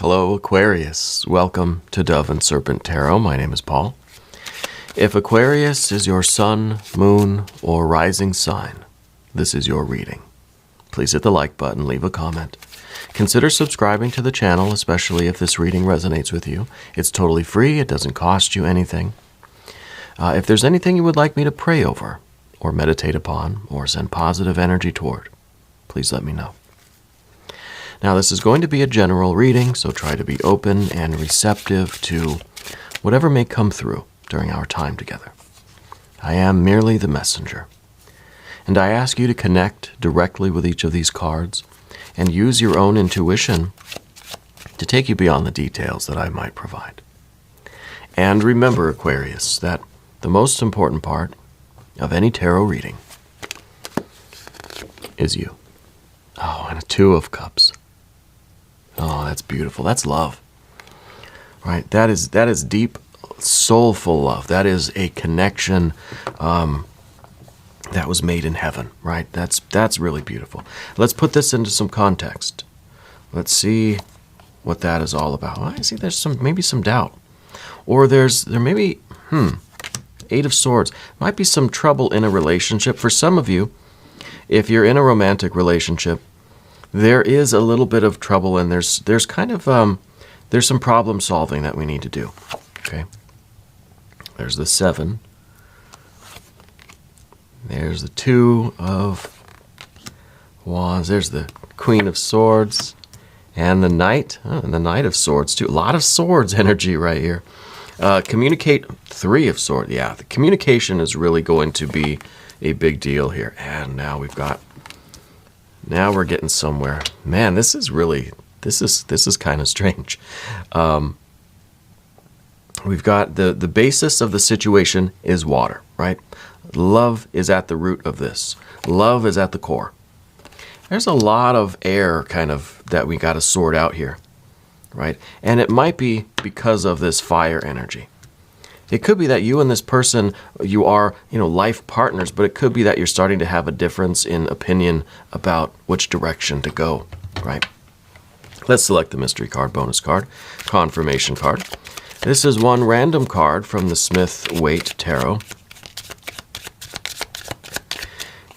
Hello, Aquarius. Welcome to Dove and Serpent Tarot. My name is Paul. If Aquarius is your sun, moon, or rising sign, this is your reading. Please hit the like button, leave a comment. Consider subscribing to the channel, especially if this reading resonates with you. It's totally free. It doesn't cost you anything. If there's anything you would like me to pray over, or meditate upon, or send positive energy toward, please let me know. Now, this is going to be a general reading, so try to be open and receptive to whatever may come through during our time together. I am merely the messenger, and I ask you to connect directly with each of these cards and use your own intuition to take you beyond the details that I might provide. And remember, Aquarius, that the most important part of any tarot reading is you. Oh, and a Two of Cups. Oh, that's beautiful. That's love, right? That is deep, soulful love. That is a connection that was made in heaven, right? That's really beautiful. Let's put this into some context. Let's see what that is all about. Well, I see there's maybe some doubt, or there may be Eight of Swords. Might be some trouble in a relationship for some of you. If you're in a romantic relationship, there is a little bit of trouble, and there's kind of there's some problem solving that we need to do. Okay. There's the Seven. There's the Two of Wands. There's the Queen of Swords, and the Knight. Oh, and the Knight of Swords too. A lot of swords energy right here. Communicate. Three of Swords. Yeah, the communication is really going to be a big deal here. And now we're getting somewhere. Man, this is kind of strange. We've got the basis of the situation is water, right? Love is at the root of this. Love is at the core. There's a lot of air kind of that we got to sort out here, right? And it might be because of this fire energy. It could be that you and this person, you are, life partners, but it could be that you're starting to have a difference in opinion about which direction to go, right? Let's select the mystery card, bonus card, confirmation card. This is one random card from the Smith-Waite Tarot.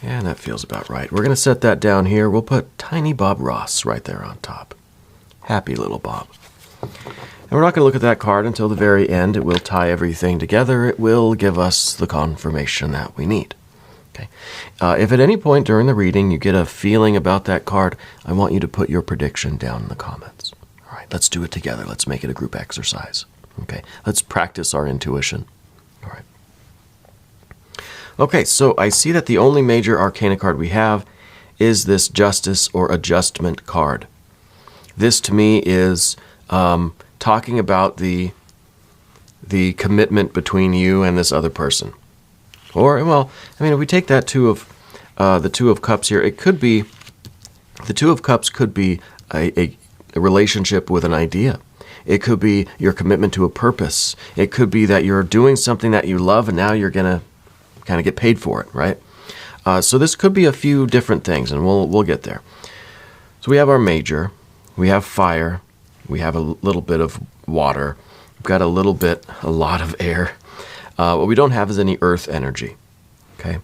And that feels about right. We're going to set that down here. We'll put tiny Bob Ross right there on top. Happy little Bob. And we're not going to look at that card until the very end. It will tie everything together. It will give us the confirmation that we need. Okay. If at any point during the reading you get a feeling about that card, I want you to put your prediction down in the comments. All right, let's do it together. Let's make it a group exercise. Okay, let's practice our intuition. All right. Okay, so I see that the only major arcana card we have is this Justice or Adjustment card. This to me is talking about the commitment between you and this other person. Or, well, if we take that the Two of Cups here, it could be, the Two of Cups could be a relationship with an idea. It could be your commitment to a purpose. It could be that you're doing something that you love and now you're going to kind of get paid for it, right? So this could be a few different things, and we'll get there. So we have our major. We have fire. We have a little bit of water. We've got a lot of air. What we don't have is any earth energy, okay?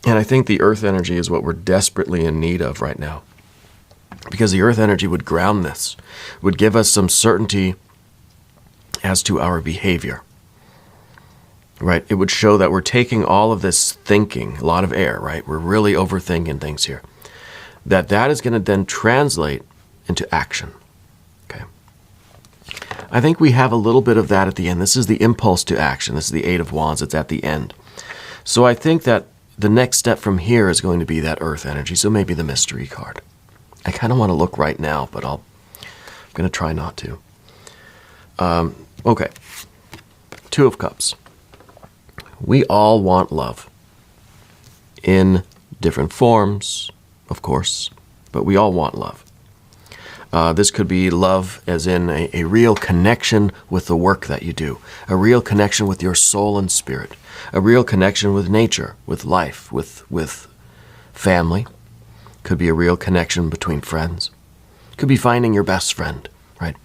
And I think the earth energy is what we're desperately in need of right now, because the earth energy would ground this, would give us some certainty as to our behavior, right? It would show that we're taking all of this thinking, a lot of air, right? We're really overthinking things here. That is going to then translate into action, okay? I think we have a little bit of that at the end. This is the impulse to action. This is the Eight of Wands. It's at the end. So I think that the next step from here is going to be that earth energy, so maybe the mystery card. I kind of want to look right now, but I'm going to try not to. Okay, Two of Cups. We all want love in different forms, of course, but we all want love. This could be love as in a real connection with the work that you do, a real connection with your soul and spirit, a real connection with nature, with life, with family. Could be a real connection between friends. Could be finding your best friend, right?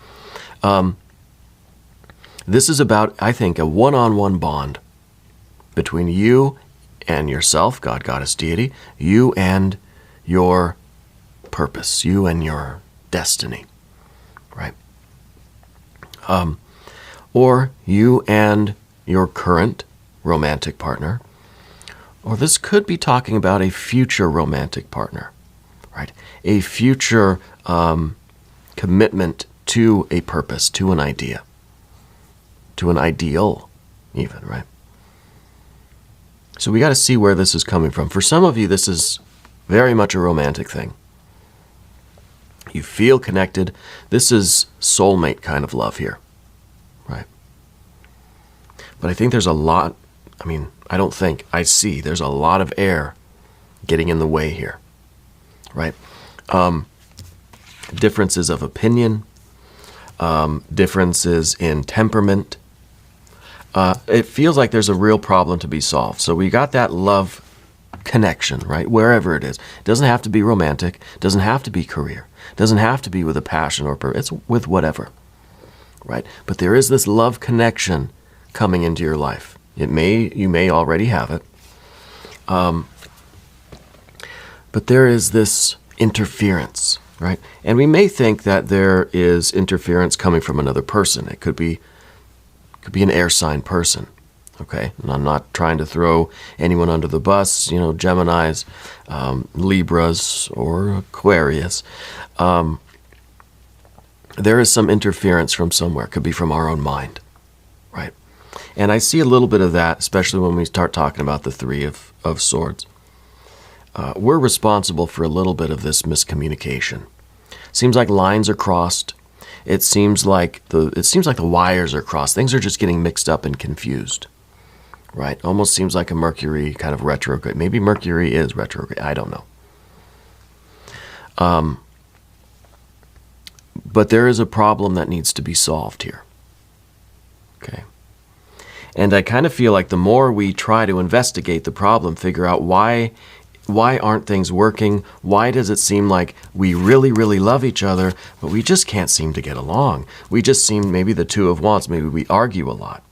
This is about, I think, a one-on-one bond between you and yourself, God, Goddess, Deity, you and your purpose, you and your destiny, right? Or you and your current romantic partner, or this could be talking about a future romantic partner, right? A future commitment to a purpose, to an idea, to an ideal even, right? So we got to see where this is coming from. For some of you, this is very much a romantic thing. You feel connected. This is soulmate kind of love here, right? But I think there's a lot, I see there's a lot of air getting in the way here, right? Differences of opinion, differences in temperament. It feels like there's a real problem to be solved. So we got that love connection, right? Wherever it is. It doesn't have to be romantic. It doesn't have to be career. It doesn't have to be with a passion or purpose. It's with whatever, right? But there is this love connection coming into your life. You may already have it. But there is this interference, right? And we may think that there is interference coming from another person. It could be an air sign person, okay? And I'm not trying to throw anyone under the bus, Geminis, Libras, or Aquarius. There is some interference from somewhere. It could be from our own mind, right? And I see a little bit of that, especially when we start talking about the Three of Swords. We're responsible for a little bit of this miscommunication. Seems like lines are crossed. It seems like the wires are crossed. Things are just getting mixed up and confused, right? Almost seems like a Mercury kind of retrograde. Maybe Mercury is retrograde. I don't know. But there is a problem that needs to be solved here, okay? And I kind of feel like the more we try to investigate the problem, figure out why aren't things working? Why does it seem like we really, really love each other, but we just can't seem to get along? We just seem, maybe the Two of Wands, maybe we argue a lot,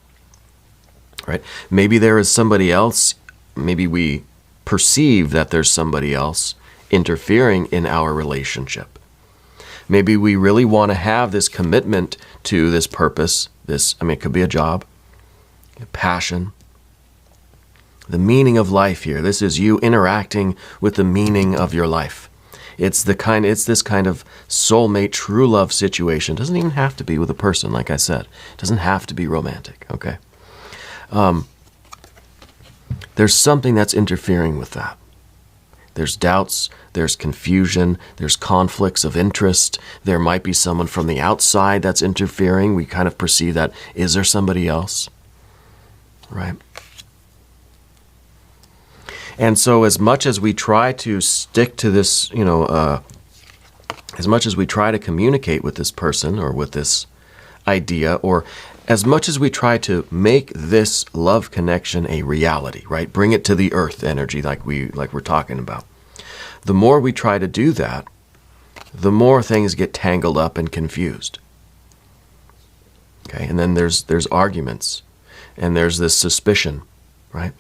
right? Maybe there is somebody else, maybe we perceive that there's somebody else interfering in our relationship. Maybe we really want to have this commitment to this purpose, it could be a job, a passion, the meaning of life here. This is you interacting with the meaning of your life. It's this kind of soulmate, true love situation. It doesn't even have to be with a person, like I said. It doesn't have to be romantic, okay? There's something that's interfering with that. There's doubts, there's confusion, there's conflicts of interest. There might be someone from the outside that's interfering. We kind of perceive that, is there somebody else? Right? And so as much as we try to stick to this, as much as we try to communicate with this person or with this idea, or as much as we try to make this love connection a reality, right? Bring it to the earth energy like we're talking about. The more we try to do that, the more things get tangled up and confused. Okay? And then there's arguments, and there's this suspicion, right?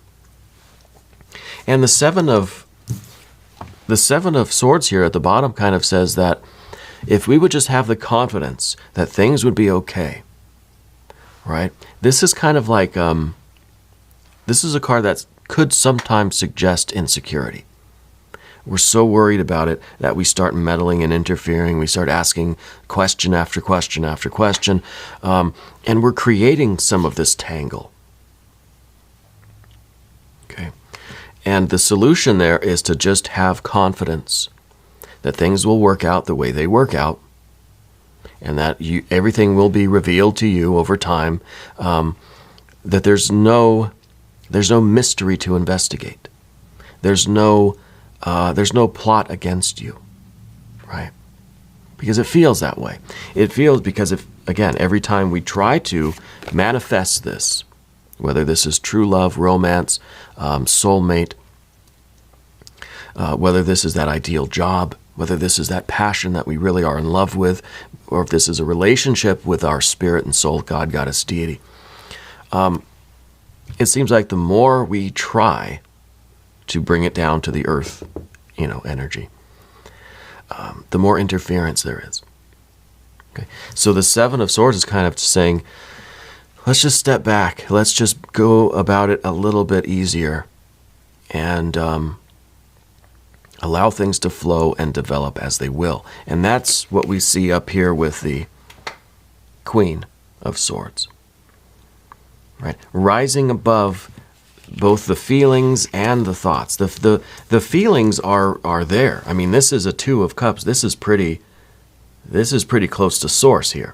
And the Seven of Swords here at the bottom kind of says that if we would just have the confidence that things would be okay, right? This is kind of like, this is a card that could sometimes suggest insecurity. We're so worried about it that we start meddling and interfering. We start asking question after question after question, and we're creating some of this tangle. Okay. And the solution there is to just have confidence that things will work out the way they work out, and that everything will be revealed to you over time, that there's no mystery to investigate. There's no plot against you, right? Because it feels that way. It feels because every time we try to manifest this, whether this is true love, romance, soulmate, whether this is that ideal job, whether this is that passion that we really are in love with, or if this is a relationship with our spirit and soul, God, goddess, deity. It seems like the more we try to bring it down to the earth, energy, the more interference there is. Okay. So the Seven of Swords is kind of saying, let's just step back. Let's just go about it a little bit easier and allow things to flow and develop as they will. And that's what we see up here with the Queen of Swords. Right? Rising above both the feelings and the thoughts. The feelings are there. I mean, this is a Two of Cups. This is pretty close to source here.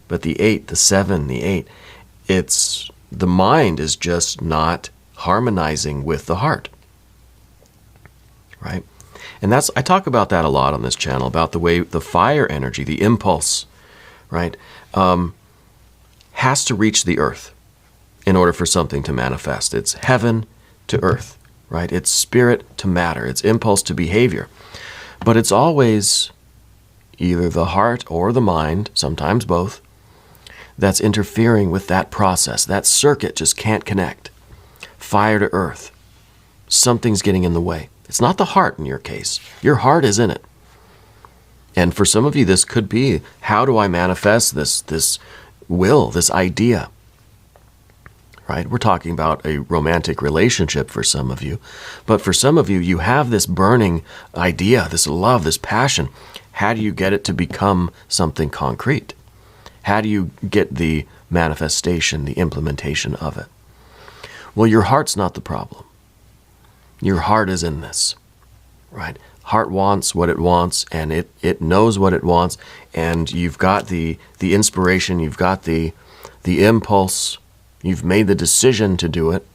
But the 8, the 7, the 8, the mind is just not harmonizing with the heart. Right? And I talk about that a lot on this channel, about the way the fire energy, the impulse, right, has to reach the earth in order for something to manifest. It's heaven to earth, right? It's spirit to matter. It's impulse to behavior. But it's always either the heart or the mind, sometimes both, that's interfering with that process. That circuit just can't connect. Fire to earth. Something's getting in the way. It's not the heart in your case. Your heart is in it. And for some of you, this could be, how do I manifest this will, this idea? Right? We're talking about a romantic relationship for some of you. But for some of you, you have this burning idea, this love, this passion. How do you get it to become something concrete? How do you get the manifestation, the implementation of it? Well, your heart's not the problem. Your heart is in this, right? Heart wants what it wants, and it knows what it wants, and you've got the inspiration, you've got the impulse, you've made the decision to do it.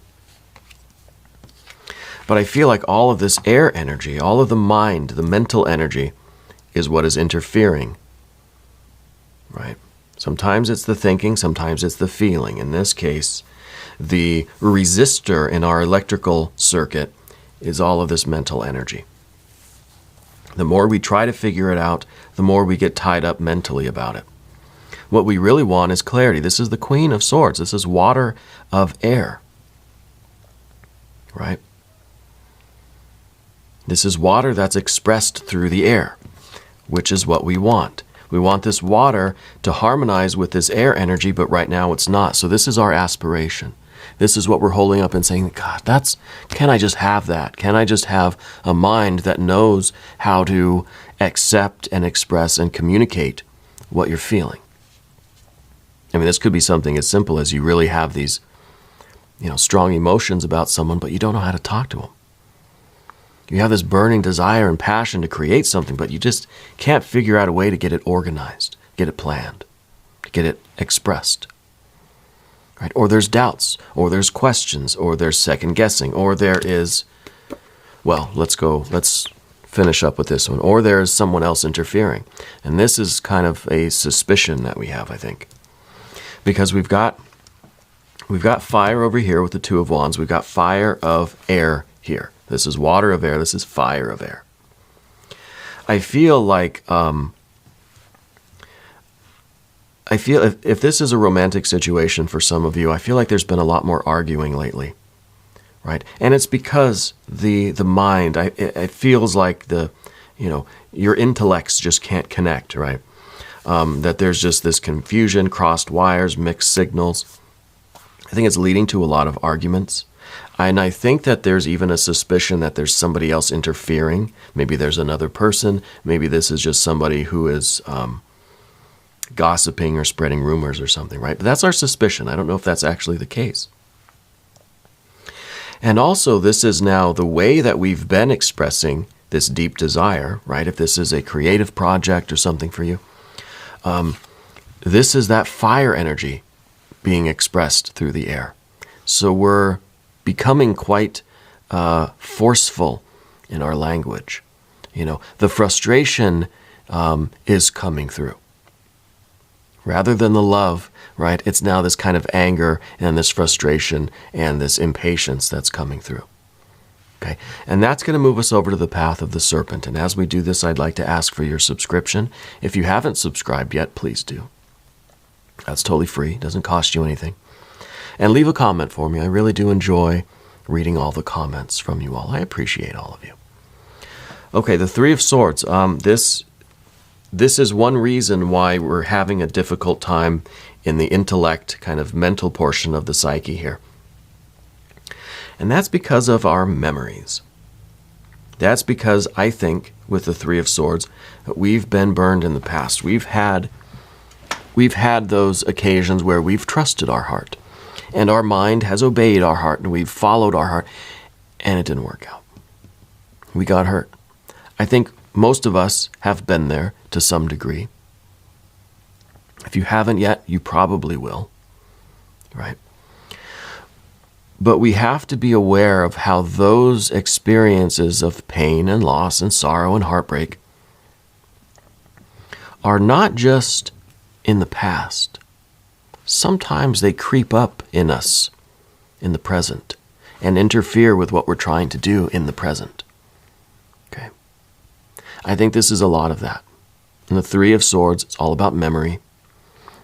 But I feel like all of this air energy, all of the mind, the mental energy, is what is interfering, right? Sometimes it's the thinking, sometimes it's the feeling. In this case, the resistor in our electrical circuit is all of this mental energy. The more we try to figure it out, the more we get tied up mentally about it. What we really want is clarity. This is the Queen of Swords. This is water of air, right? This is water that's expressed through the air, which is what we want. We want this water to harmonize with this air energy, but right now it's not. So this is our aspiration. This is what we're holding up and saying, God, can I just have that? Can I just have a mind that knows how to accept and express and communicate what you're feeling? I mean, this could be something as simple as you really have these, strong emotions about someone, but you don't know how to talk to them. You have this burning desire and passion to create something, but you just can't figure out a way to get it organized, get it planned, get it expressed. Right? Or there's doubts, or there's questions, or there's second guessing, or there is, let's finish up with this one, or there's someone else interfering. And this is kind of a suspicion that we have, I think. Because we've got fire over here with the Two of Wands. We've got fire of air here. This is water of air. This is fire of air. I feel like, if this is a romantic situation for some of you, I feel like there's been a lot more arguing lately, right? And it's because the mind, it feels like your intellects just can't connect, right? That there's just this confusion, crossed wires, mixed signals. I think it's leading to a lot of arguments. And I think that there's even a suspicion that there's somebody else interfering. Maybe there's another person. Maybe this is just somebody who is gossiping or spreading rumors or something, right? But that's our suspicion. I don't know if that's actually the case. And also, this is now the way that we've been expressing this deep desire, right? If this is a creative project or something for you, this is that fire energy being expressed through the air. So we're becoming quite forceful in our language. The frustration is coming through. Rather than the love, right, it's now this kind of anger and this frustration and this impatience that's coming through. Okay, and that's going to move us over to the path of the serpent. And as we do this, I'd like to ask for your subscription. If you haven't subscribed yet, please do. That's totally free. Doesn't cost you anything. And leave a comment for me. I really do enjoy reading all the comments from you all. I appreciate all of you. Okay, the Three of Swords. This is one reason why we're having a difficult time in the intellect, kind of mental portion of the psyche here. And that's because of our memories. That's because I think with the Three of Swords, that we've been burned in the past. We've had those occasions where we've trusted our heart, and our mind has obeyed our heart, and we've followed our heart, and it didn't work out. We got hurt. I think most of us have been there to some degree. If you haven't yet, you probably will, right? But we have to be aware of how those experiences of pain and loss and sorrow and heartbreak are not just in the past. Sometimes they creep up in us in the present and interfere with what we're trying to do in the present. Okay. I think this is a lot of that. In the Three of Swords, it's all about memory.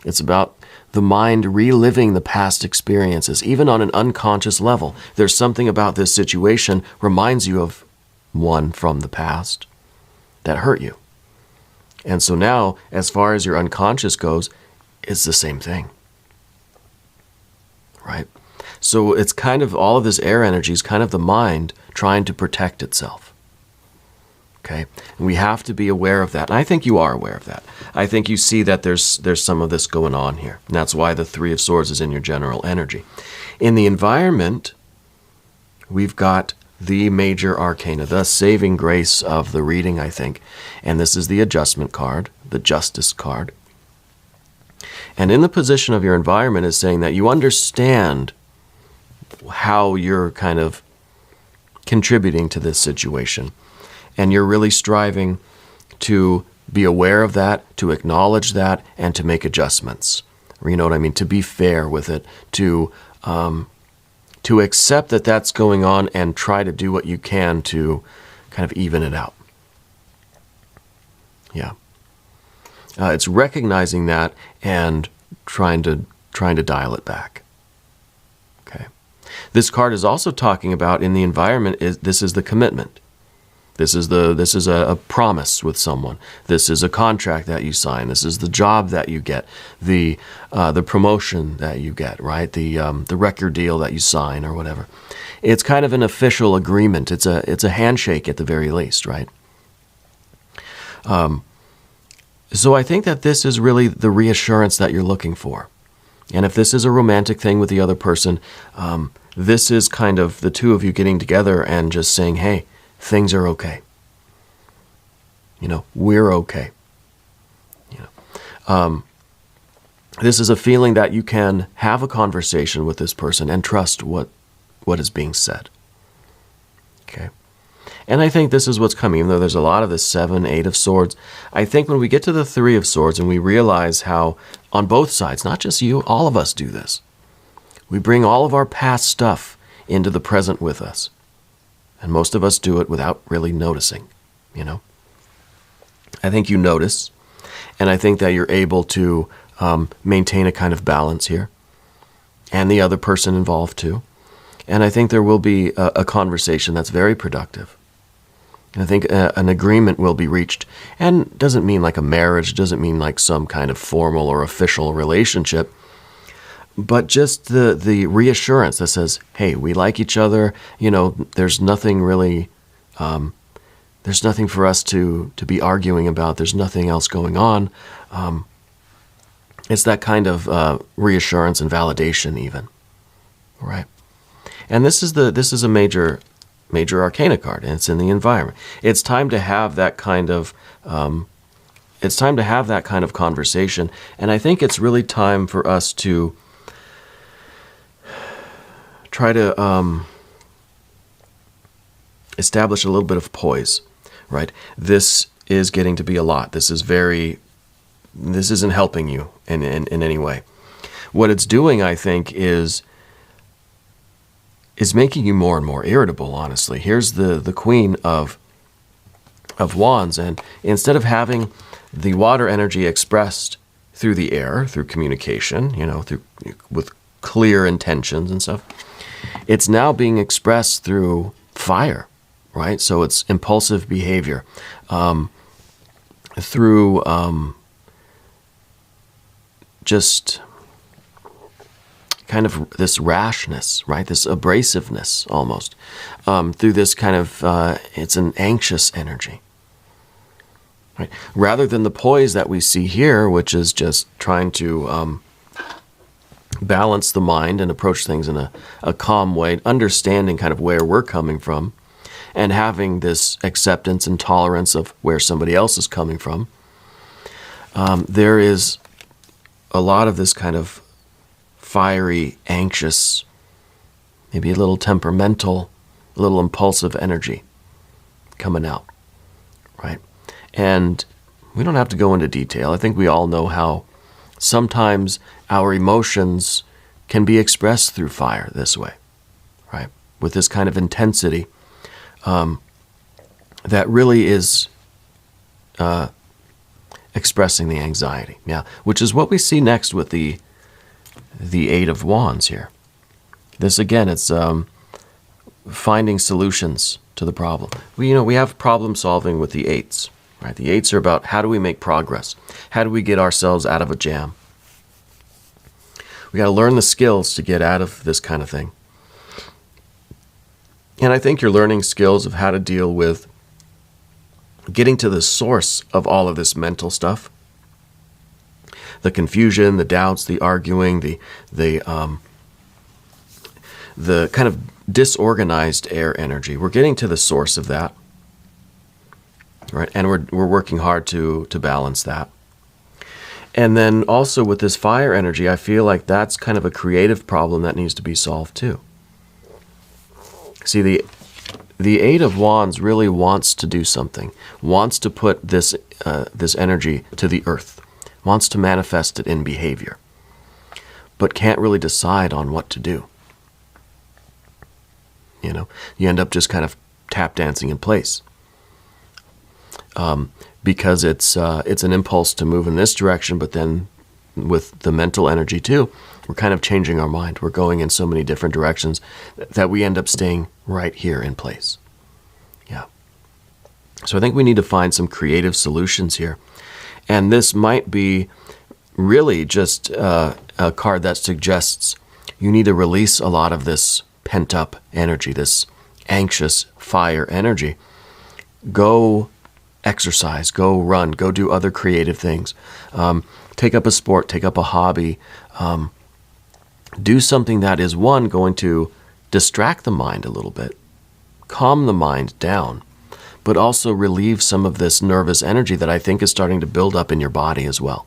It's about the mind reliving the past experiences, even on an unconscious level. There's something about this situation reminds you of one from the past that hurt you. And so now, as far as your unconscious goes, it's the same thing. Right? So it's kind of, all of this air energy is kind of the mind trying to protect itself. Okay? And we have to be aware of that. And I think you are aware of that. I think you see that there's some of this going on here. And that's why the Three of Swords is in your general energy. In the environment, we've got the major arcana, the saving grace of the reading, I think. And this is the Adjustment card, the Justice card. And in the position of your environment is saying that you understand how you're kind of contributing to this situation. And you're really striving to be aware of that, to acknowledge that, and to make adjustments. You know what I mean? To be fair with it, to accept that that's going on and try to do what you can to kind of even it out. Yeah. It's recognizing that and trying to dial it back. Okay. This card is also talking about in the environment this is the commitment. This is a promise with someone. This is a contract that you sign. This is the job that you get, the promotion that you get, right? The record deal that you sign or whatever. It's kind of an official agreement. It's a handshake at the very least, right? So I think that this is really the reassurance that you're looking for. And if this is a romantic thing with the other person, this is kind of the two of you getting together and just saying, hey, things are okay. You know, we're okay. You know, this is a feeling that you can have a conversation with this person and trust what is being said. Okay. And I think this is what's coming, even though there's a lot of the 7, 8 of Swords. I think when we get to the 3 of Swords and we realize how on both sides, not just you, all of us do this. We bring all of our past stuff into the present with us. And most of us do it without really noticing, you know. I think you notice, and I think that you're able to maintain a kind of balance here, and the other person involved too. And I think there will be a conversation that's very productive. And I think an agreement will be reached, and doesn't mean like a marriage, doesn't mean like some kind of formal or official relationship, but just the reassurance that says, hey, we like each other, you know, there's nothing really, there's nothing for us to be arguing about, there's nothing else going on. It's that kind of reassurance and validation even, right? And this is a major arcana card, and it's in the environment. It's time to have that kind of, conversation, and I think it's really time for us to try to establish a little bit of poise, right? This is getting to be a lot. This isn't helping you in any way. What it's doing, I think, is is making you more and more irritable, honestly. Here's the Queen of Wands, and instead of having the water energy expressed through the air, through communication, with clear intentions and stuff, it's now being expressed through fire, right? So it's impulsive behavior, through just kind of this rashness, right? This abrasiveness almost, through this kind of, it's an anxious energy. Right? Rather than the poise that we see here, which is just trying to balance the mind and approach things in a calm way, understanding kind of where we're coming from, and having this acceptance and tolerance of where somebody else is coming from, there is a lot of this kind of fiery, anxious, maybe a little temperamental, a little impulsive energy coming out, right? And we don't have to go into detail. I think we all know how sometimes our emotions can be expressed through fire this way, right? With this kind of intensity that really is expressing the anxiety. Yeah, which is what we see next with the Eight of Wands here. This again, it's finding solutions to the problem. We have problem solving with the eights. Right? The eights are about how do we make progress? How do we get ourselves out of a jam? We got to learn the skills to get out of this kind of thing. And I think you're learning skills of how to deal with getting to the source of all of this mental stuff. The confusion, the doubts, the arguing, the kind of disorganized air energy. We're getting to the source of that. Right, and we're working hard to balance that. And then also with this fire energy, I feel like that's kind of a creative problem that needs to be solved too. See, the Eight of Wands really wants to do something, wants to put this energy to the earth, wants to manifest it in behavior, but can't really decide on what to do. You end up just kind of tap dancing in place. Because it's an impulse to move in this direction, but then with the mental energy too, we're kind of changing our mind. We're going in so many different directions that we end up staying right here in place. Yeah. So I think we need to find some creative solutions here. And this might be really just a card that suggests you need to release a lot of this pent-up energy, this anxious fire energy. Go exercise, go run, go do other creative things. Take up a sport, take up a hobby. Do something that is, one, going to distract the mind a little bit, calm the mind down, but also relieve some of this nervous energy that I think is starting to build up in your body as well.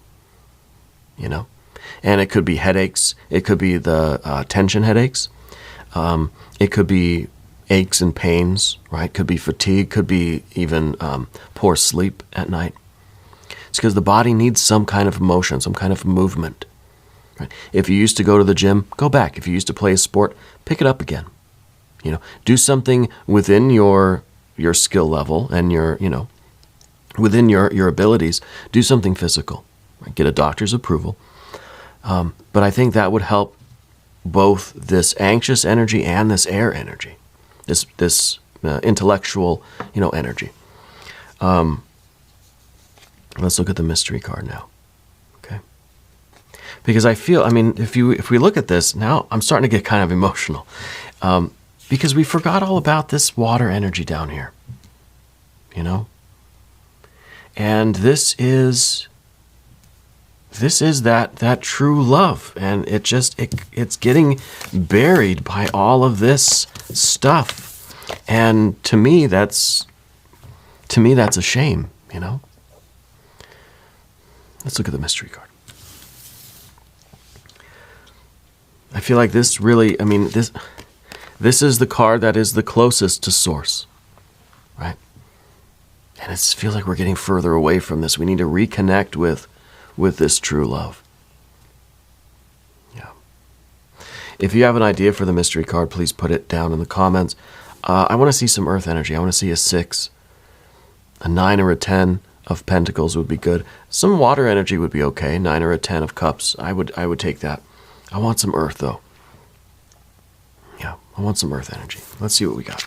And it could be headaches. It could be the tension headaches. It could be aches and pains, right? Could be fatigue, could be even poor sleep at night. It's because the body needs some kind of motion, some kind of movement. Right? If you used to go to the gym, go back. If you used to play a sport, pick it up again. Do something within your skill level and within your abilities. Do something physical. Right? Get a doctor's approval. But I think that would help both this anxious energy and this air energy. This intellectual, energy. Let's look at the mystery card now, okay? Because I feel, if we look at this now, I'm starting to get kind of emotional, because we forgot all about this water energy down here, and this is that true love, and it's getting buried by all of this stuff, and to me that's a shame. Let's look at the mystery card. I feel like this really, this is the card that is the closest to source, right? And it feels like we're getting further away from this. We need to reconnect with this true love. Yeah. If you have an idea for the mystery card, please put it down in the comments. I want to see some earth energy. I want to see a 6. A 9 or a 10 of pentacles would be good. Some water energy would be okay. 9 or a 10 of cups. I would take that. I want some earth, though. Yeah, I want some earth energy. Let's see what we got.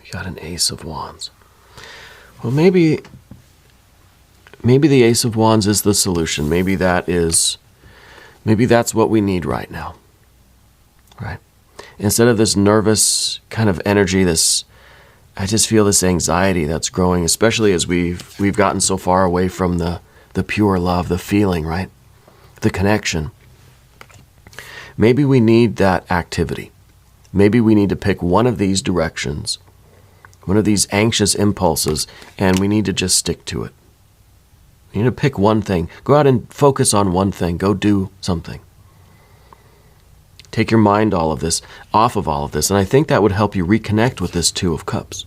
We got an Ace of Wands. Well, maybe the Ace of Wands is the solution. Maybe that's what we need right now. Right? Instead of this nervous kind of energy, I just feel this anxiety that's growing, especially as we've gotten so far away from the pure love, the feeling, right? The connection. Maybe we need that activity. Maybe we need to pick one of these directions, one of these anxious impulses, and we need to just stick to it. You need to pick one thing. Go out and focus on one thing. Go do something. Take your mind off of all of this. And I think that would help you reconnect with this 2 of Cups.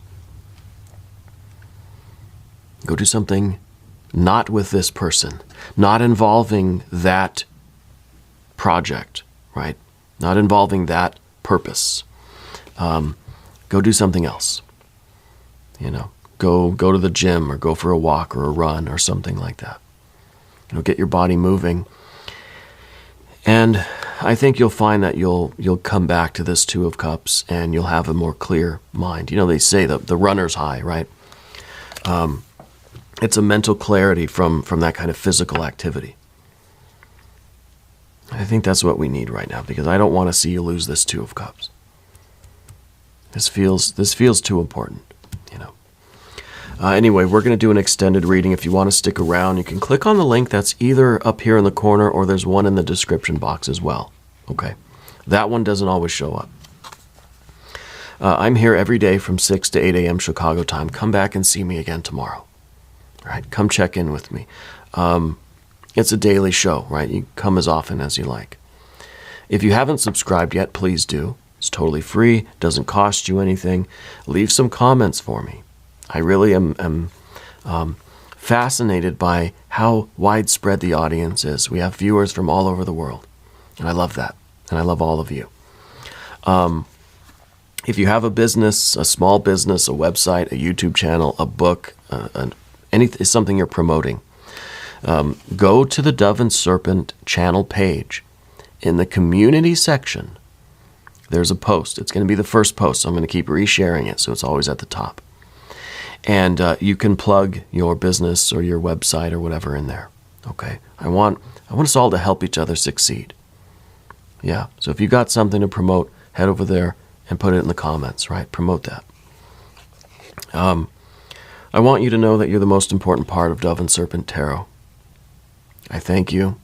Go do something not with this person, not involving that project, right? Not involving that purpose. Go do something else. Go to the gym or go for a walk or a run or something like that. Get your body moving. And I think you'll find that you'll come back to this 2 of Cups and you'll have a more clear mind. They say the runner's high, right? It's a mental clarity from that kind of physical activity. I think that's what we need right now, because I don't want to see you lose this 2 of Cups. This feels too important. Anyway, we're going to do an extended reading. If you want to stick around, you can click on the link that's either up here in the corner or there's one in the description box as well. Okay, that one doesn't always show up. I'm here every day from 6 to 8 a.m. Chicago time. Come back and see me again tomorrow. All right, come check in with me. It's a daily show, right? You come as often as you like. If you haven't subscribed yet, please do. It's totally free, doesn't cost you anything. Leave some comments for me. I really am fascinated by how widespread the audience is. We have viewers from all over the world, and I love that, and I love all of you. If you have a business, a small business, a website, a YouTube channel, a book, something you're promoting, go to the Dove and Serpent channel page. In the community section, there's a post. It's going to be the first post, so I'm going to keep resharing it, so it's always at the top. And you can plug your business or your website or whatever in there. Okay? I want us all to help each other succeed. Yeah. So if you got something to promote, head over there and put it in the comments, right? Promote that. I want you to know that you're the most important part of Dove and Serpent Tarot. I thank you,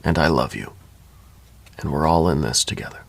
and I love you. And we're all in this together.